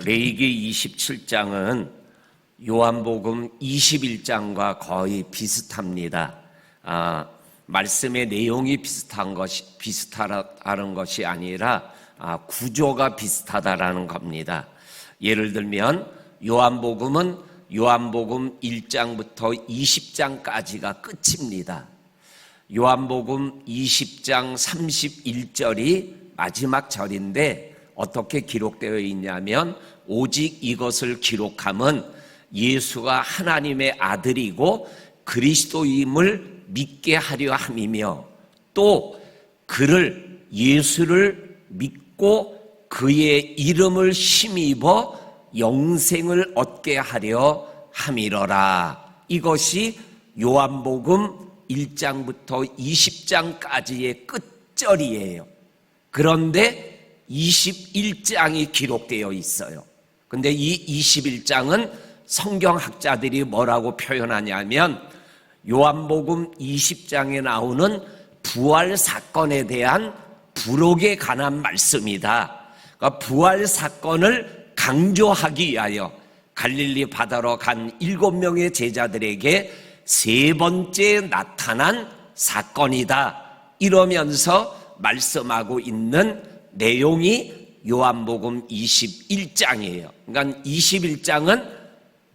레위기 27장은 요한복음 21장과 거의 비슷합니다. 말씀의 내용이 비슷하다는 것이 아니라 구조가 비슷하다라는 겁니다. 예를 들면 요한복음은 요한복음 1장부터 20장까지가 끝입니다. 요한복음 20장 31절이 마지막 절인데 어떻게 기록되어 있냐면 오직 이것을 기록함은 예수가 하나님의 아들이고 그리스도임을 믿게 하려 함이며 또 그를 예수를 믿고 그의 이름을 힘입어 영생을 얻게 하려 함이러라. 이것이 요한복음 1장부터 20장까지의 끝절이에요. 그런데 21장이 기록되어 있어요. 근데 이 21장은 성경학자들이 뭐라고 표현하냐면 요한복음 20장에 나오는 부활 사건에 대한 부록에 관한 말씀이다. 그러니까 부활 사건을 강조하기 위하여 갈릴리 바다로 간 7명의 제자들에게 세 번째 나타난 사건이다. 이러면서 말씀하고 있는 내용이 요한복음 21장이에요. 그러니까 21장은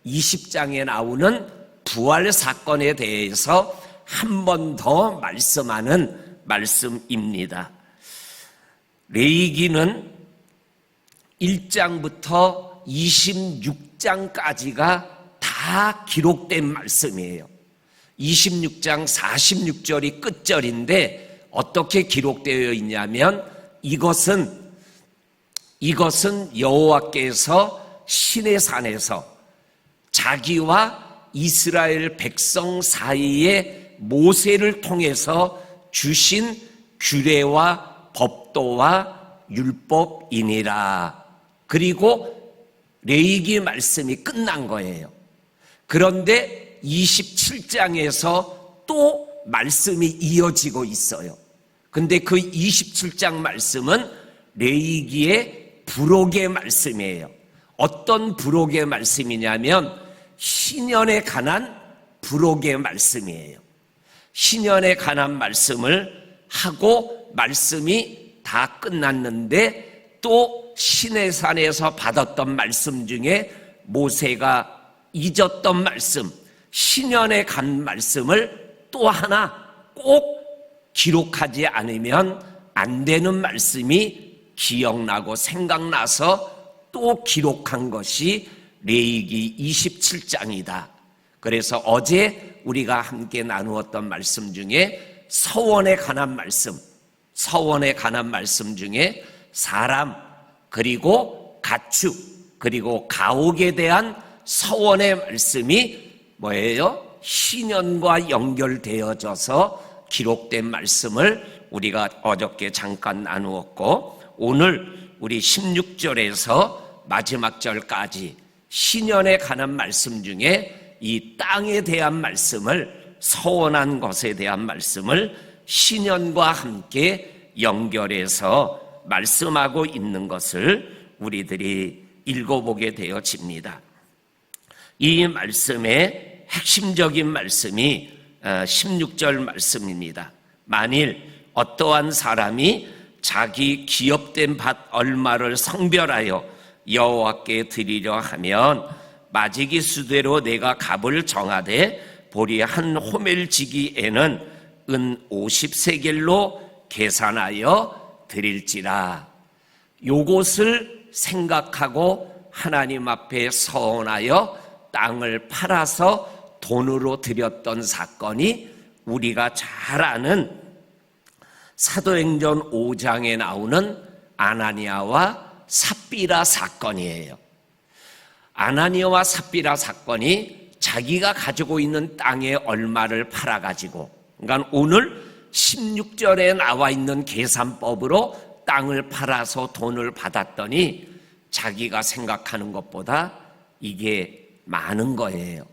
20장에 나오는 부활 사건에 대해서 한 번 더 말씀하는 말씀입니다. 레위기는 1장부터 26장까지가 다 기록된 말씀이에요. 26장 46절이 끝절인데 어떻게 기록되어 있냐면 이것은 여호와께서 시내산에서 자기와 이스라엘 백성 사이에 모세를 통해서 주신 규례와 법도와 율법이니라. 그리고 레위기 말씀이 끝난 거예요. 그런데 27장에서 또 말씀이 이어지고 있어요. 근데 그 27장 말씀은 레위기의 부록의 말씀이에요. 어떤 부록의 말씀이냐면 신년에 관한 부록의 말씀이에요. 신년에 관한 말씀을 하고 말씀이 다 끝났는데 또 시내산에서 받았던 말씀 중에 모세가 잊었던 말씀, 신년에 간 말씀을 또 하나 꼭 기록하지 않으면 안 되는 말씀이 기억나고 생각나서 또 기록한 것이 레위기 27장이다. 그래서 어제 우리가 함께 나누었던 말씀 중에 서원에 관한 말씀 중에 사람 그리고 가축 그리고 가옥에 대한 서원의 말씀이 뭐예요? 신년과 연결되어져서 기록된 말씀을 우리가 어저께 잠깐 나누었고 오늘 우리 16절에서 마지막 절까지 신년에 관한 말씀 중에 이 땅에 대한 말씀을 서원한 것에 대한 말씀을 신년과 함께 연결해서 말씀하고 있는 것을 우리들이 읽어보게 되어집니다. 이 말씀의 핵심적인 말씀이 16절 말씀입니다. 만일 어떠한 사람이 자기 기업된 밭 얼마를 성별하여 여호와께 드리려 하면 마지기 수대로 내가 값을 정하되 보리 한 호멜지기에는 은 50세겔로 계산하여 드릴지라. 요것을 생각하고 하나님 앞에 서원하여 땅을 팔아서 돈으로 드렸던 사건이 우리가 잘 아는 사도행전 5장에 나오는 아나니아와 삽비라 사건이에요. 아나니아와 삽비라 사건이 자기가 가지고 있는 땅의 얼마를 팔아가지고, 그러니까 오늘 16절에 나와 있는 계산법으로 땅을 팔아서 돈을 받았더니 자기가 생각하는 것보다 이게 많은 거예요.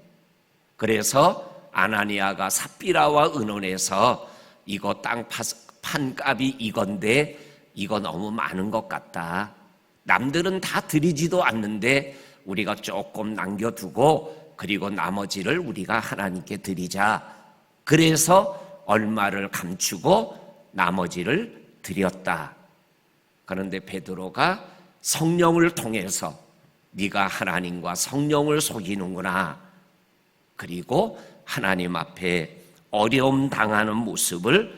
그래서 아나니아가 삽비라와 의논해서 이거 땅 판 값이 이건데 이거 너무 많은 것 같다. 남들은 다 드리지도 않는데 우리가 조금 남겨두고 그리고 나머지를 우리가 하나님께 드리자. 그래서 얼마를 감추고 나머지를 드렸다. 그런데 베드로가 성령을 통해서 네가 하나님과 성령을 속이는구나. 그리고 하나님 앞에 어려움 당하는 모습을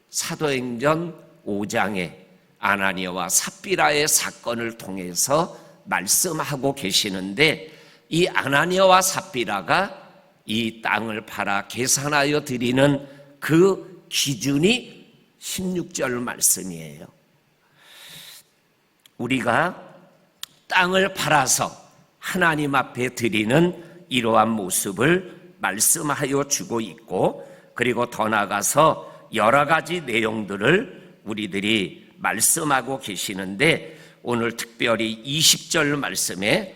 사도행전 5장에 아나니아와 삽비라의 사건을 통해서 말씀하고 계시는데, 이 아나니아와 삽비라가 이 땅을 팔아 계산하여 드리는 그 기준이 16절 말씀이에요. 우리가 땅을 팔아서 하나님 앞에 드리는 이러한 모습을 말씀하여 주고 있고, 그리고 더 나아가서 여러 가지 내용들을 우리들이 말씀하고 계시는데, 오늘 특별히 20절 말씀에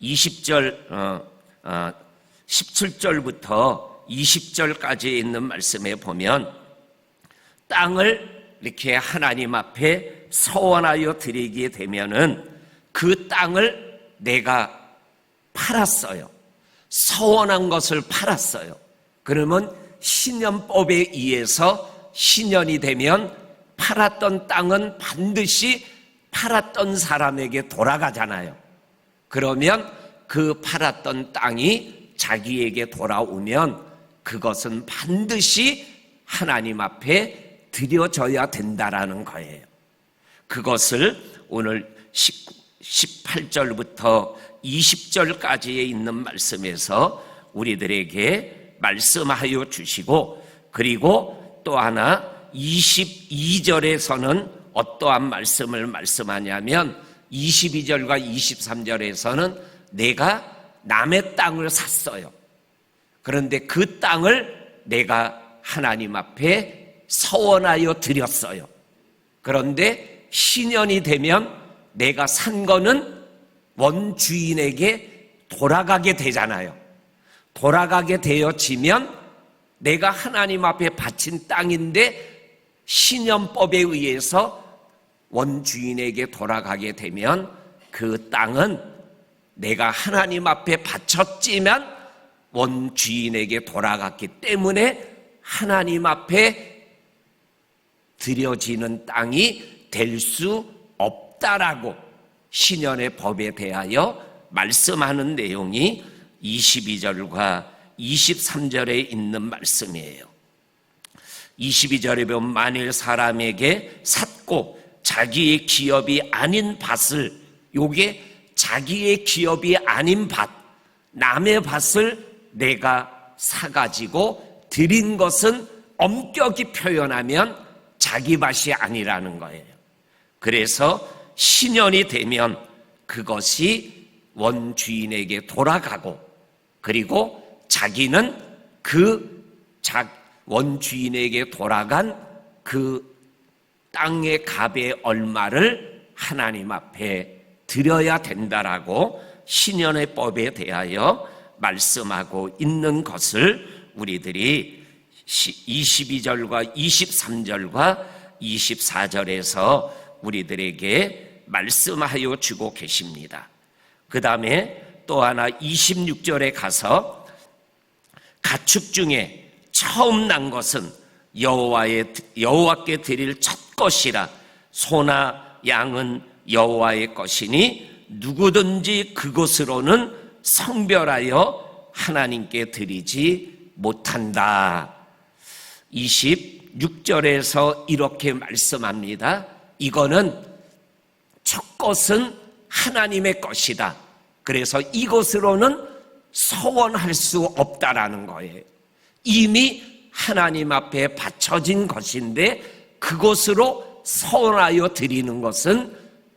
20절 17절부터 20절까지 있는 말씀에 보면 땅을 이렇게 하나님 앞에 서원하여 드리게 되면은 그 땅을 내가 팔았어요. 서원한 것을 팔았어요. 그러면 신년법에 의해서 신년이 되면 팔았던 땅은 반드시 팔았던 사람에게 돌아가잖아요. 그러면 그 팔았던 땅이 자기에게 돌아오면 그것은 반드시 하나님 앞에 드려져야 된다라는 거예요. 그것을 오늘 18절부터 20절까지에 있는 말씀에서 우리들에게 말씀하여 주시고, 그리고 또 하나 22절에서는 어떠한 말씀을 말씀하냐면 22절과 23절에서는 내가 남의 땅을 샀어요. 그런데 그 땅을 내가 하나님 앞에 서원하여 드렸어요. 그런데 신년이 되면 내가 산 거는 원주인에게 돌아가게 되잖아요. 돌아가게 되어지면 내가 하나님 앞에 바친 땅인데 신년법에 의해서 원주인에게 돌아가게 되면 그 땅은 내가 하나님 앞에 바쳤지만 원주인에게 돌아갔기 때문에 하나님 앞에 드려지는 땅이 될 수 없다라고 신년의 법에 대하여 말씀하는 내용이 22절과 23절에 있는 말씀이에요. 22절에 보면 만일 사람에게 샀고 자기의 기업이 아닌 밭을, 요게 자기의 기업이 아닌 밭, 남의 밭을 내가 사가지고 드린 것은 엄격히 표현하면 자기 밭이 아니라는 거예요. 그래서 신년이 되면 그것이 원주인에게 돌아가고, 그리고 자기는 그 원주인에게 돌아간 그 땅의 값의 얼마를 하나님 앞에 드려야 된다라고 신년의 법에 대하여 말씀하고 있는 것을 우리들이 22절과 23절과 24절에서 우리들에게 말씀하여 주고 계십니다. 그 다음에 또 하나 26절에 가서 가축 중에 처음 난 것은 여호와께 드릴 첫 것이라, 소나 양은 여호와의 것이니 누구든지 그것으로는 성별하여 하나님께 드리지 못한다. 26절에서 이렇게 말씀합니다. 이거는 첫 것은 하나님의 것이다. 그래서 이것으로는 서원할 수 없다라는 거예요. 이미 하나님 앞에 바쳐진 것인데 그것으로 서원하여 드리는 것은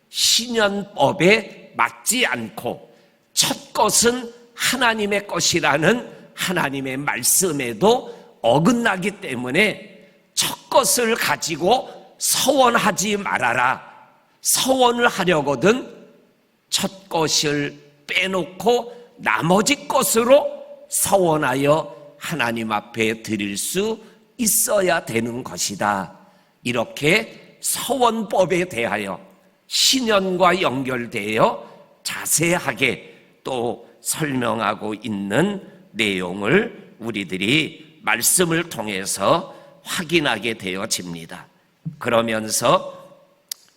신년법에 맞지 않고, 첫 것은 하나님의 것이라는 하나님의 말씀에도 어긋나기 때문에 첫 것을 가지고 서원하지 말아라. 서원을 하려거든 첫 것을 빼놓고 나머지 것으로 서원하여 하나님 앞에 드릴 수 있어야 되는 것이다. 이렇게 서원법에 대하여 신년과 연결되어 자세하게 또 설명하고 있는 내용을 우리들이 말씀을 통해서 확인하게 되어집니다. 그러면서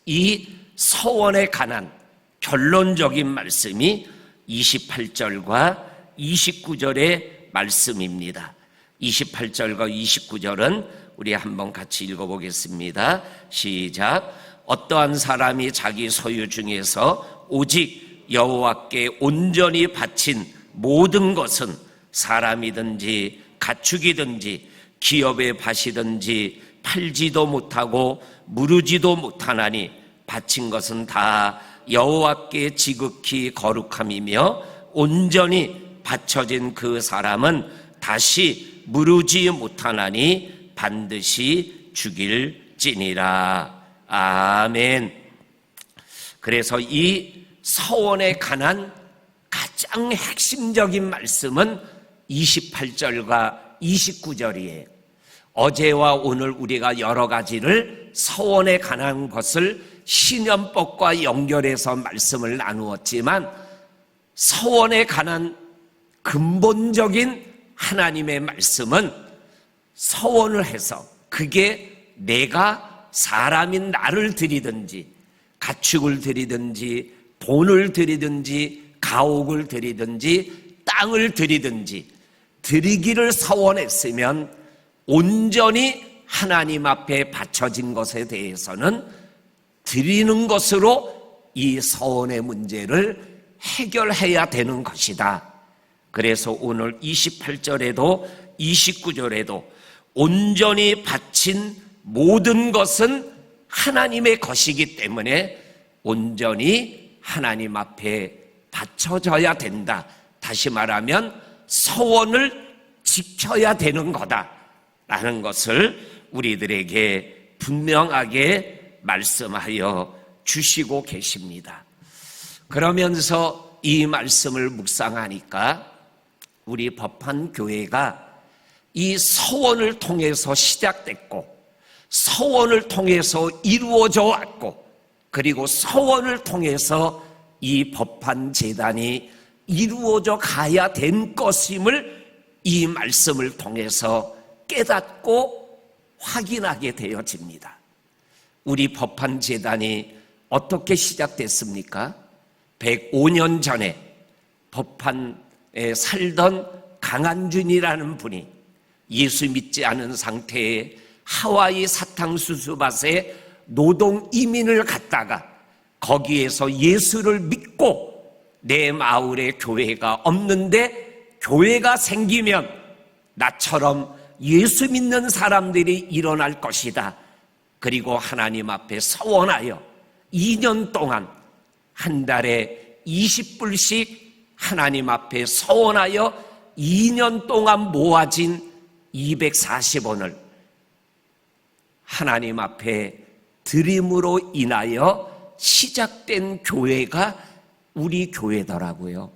이 서원에 관한 결론적인 말씀이 28절과 29절의 말씀입니다. 28절과 29절은 우리 한번 같이 읽어보겠습니다. 시작. 어떠한 사람이 자기 소유 중에서 오직 여호와께 온전히 바친 모든 것은 사람이든지 가축이든지 기업의 밭이든지 팔지도 못하고 무르지도 못하나니 바친 것은 다 여호와께 지극히 거룩함이며 온전히 바쳐진 그 사람은 다시 무르지 못하나니 반드시 죽일지니라. 아멘. 그래서 이 서원에 관한 가장 핵심적인 말씀은 28절과 29절이에요. 어제와 오늘 우리가 여러 가지를 서원에 관한 것을 신년법과 연결해서 말씀을 나누었지만 서원에 관한 근본적인 하나님의 말씀은 서원을 해서 그게 내가 사람인 나를 드리든지 가축을 드리든지 돈을 드리든지 가옥을 드리든지 땅을 드리든지 드리기를 서원했으면 온전히 하나님 앞에 바쳐진 것에 대해서는 드리는 것으로 이 서원의 문제를 해결해야 되는 것이다. 그래서 오늘 28절에도 29절에도 온전히 바친 모든 것은 하나님의 것이기 때문에 온전히 하나님 앞에 바쳐져야 된다. 다시 말하면 서원을 지켜야 되는 거다라는 것을 우리들에게 분명하게 말씀하여 주시고 계십니다. 그러면서 이 말씀을 묵상하니까 우리 법한교회가 이 서원을 통해서 시작됐고 서원을 통해서 이루어져 왔고 그리고 서원을 통해서 이 법한재단이 이루어져 가야 된 것임을 이 말씀을 통해서 깨닫고 확인하게 되어집니다. 우리 법한재단이 어떻게 시작됐습니까? 105년 전에 법한에 살던 강한준이라는 분이 예수 믿지 않은 상태에 하와이 사탕수수밭에 노동 이민을 갔다가 거기에서 예수를 믿고 내 마을에 교회가 없는데 교회가 생기면 나처럼 예수 믿는 사람들이 일어날 것이다. 그리고 하나님 앞에 서원하여 2년 동안 한 달에 20불씩 하나님 앞에 서원하여 2년 동안 모아진 240원을 하나님 앞에 드림으로 인하여 시작된 교회가 우리 교회더라고요.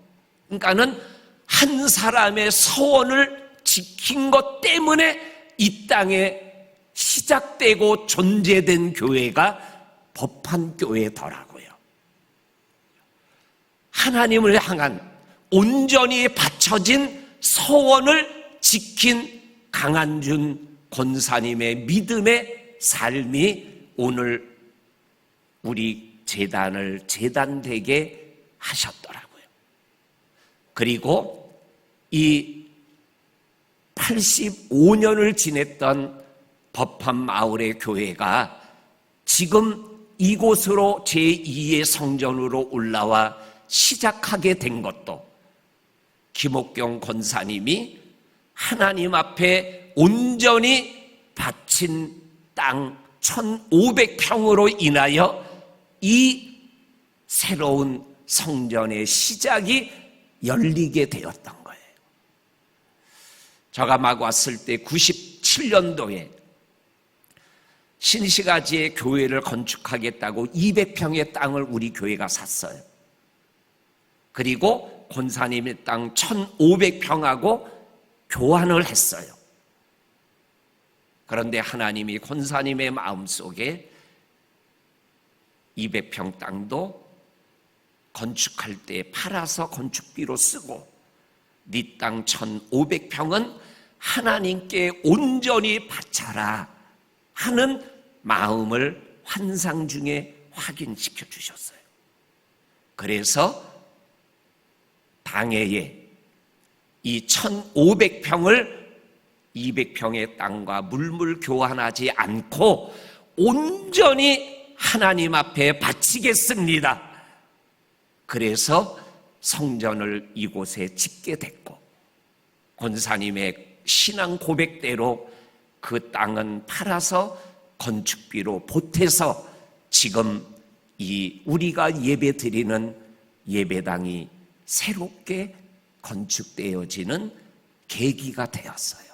그러니까는 한 사람의 서원을 지킨 것 때문에 이 땅에 시작되고 존재된 교회가 법한교회더라고요. 하나님을 향한 온전히 바쳐진 서원을 지킨 강한준 권사님의 믿음의 삶이 오늘 우리 재단을 재단되게 하셨더라고요. 그리고 이 85년을 지냈던 법한마을의 교회가 지금 이곳으로 제2의 성전으로 올라와 시작하게 된 것도 김옥경 권사님이 하나님 앞에 온전히 바친 땅 1500평으로 인하여 이 새로운 성전의 시작이 열리게 되었던 거예요. 제가 막 왔을 때 97년도에 신시가지에 교회를 건축하겠다고 200평의 땅을 우리 교회가 샀어요. 그리고 권사님의 땅 1500평하고 교환을 했어요. 그런데 하나님이 권사님의 마음속에 200평 땅도 건축할 때 팔아서 건축비로 쓰고 네 땅 1,500평은 하나님께 온전히 바쳐라 하는 마음을 환상 중에 확인시켜 주셨어요. 그래서 당해에 이 1,500평을 200평의 땅과 물물 교환하지 않고 온전히 하나님 앞에 바치겠습니다. 그래서 성전을 이곳에 짓게 됐고 권사님의 신앙 고백대로 그 땅은 팔아서 건축비로 보태서 지금 이 우리가 예배드리는 예배당이 새롭게 건축되어지는 계기가 되었어요.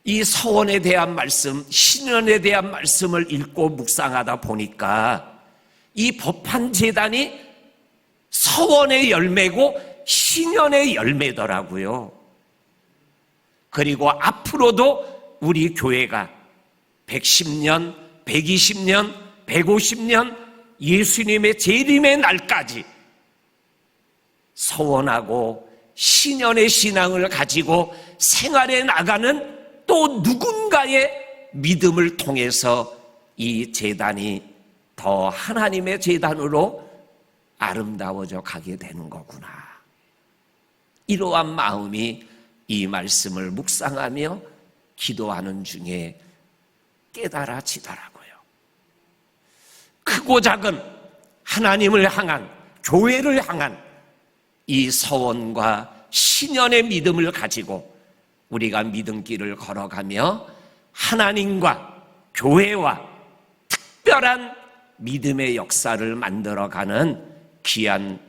이 서원에 대한 말씀, 신년에 대한 말씀을 읽고 묵상하다 보니까 이 법한 제단이 서원의 열매고 신년의 열매더라고요. 그리고 앞으로도 우리 교회가 110년, 120년, 150년 예수님의 재림의 날까지 서원하고 신년의 신앙을 가지고 생활해 나가는 또 누군가의 믿음을 통해서 이 제단이 더 하나님의 제단으로 아름다워져 가게 되는 거구나. 이러한 마음이 이 말씀을 묵상하며 기도하는 중에 깨달아지더라고요. 크고 작은 하나님을 향한, 교회를 향한 이 서원과 신년의 믿음을 가지고 우리가 믿음길을 걸어가며 하나님과 교회와 특별한 믿음의 역사를 만들어가는 귀한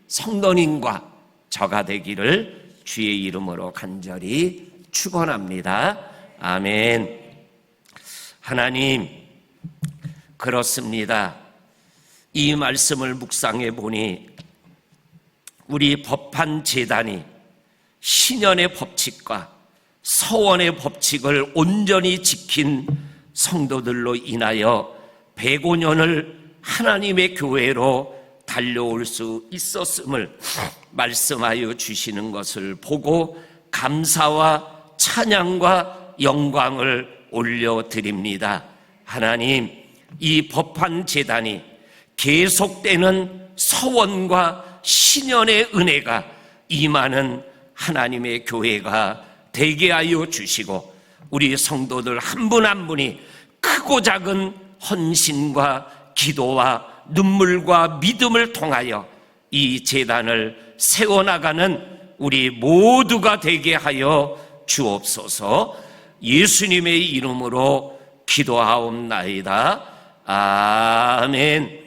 성도님과 저가 되기를 주의 이름으로 간절히 축원합니다. 아멘. 하나님, 그렇습니다. 이 말씀을 묵상해 보니 우리 법한 제단이 신년의 법칙과 서원의 법칙을 온전히 지킨 성도들로 인하여 105년을 하나님의 교회로 달려올 수 있었음을 말씀하여 주시는 것을 보고 감사와 찬양과 영광을 올려드립니다. 하나님, 이 법한 제단이 계속되는 서원과 신년의 은혜가 임하는 하나님의 교회가 되게 하여 주시고 우리 성도들 한 분 한 분이 크고 작은 헌신과 기도와 눈물과 믿음을 통하여 이 제단을 세워나가는 우리 모두가 되게 하여 주옵소서. 예수님의 이름으로 기도하옵나이다. 아멘.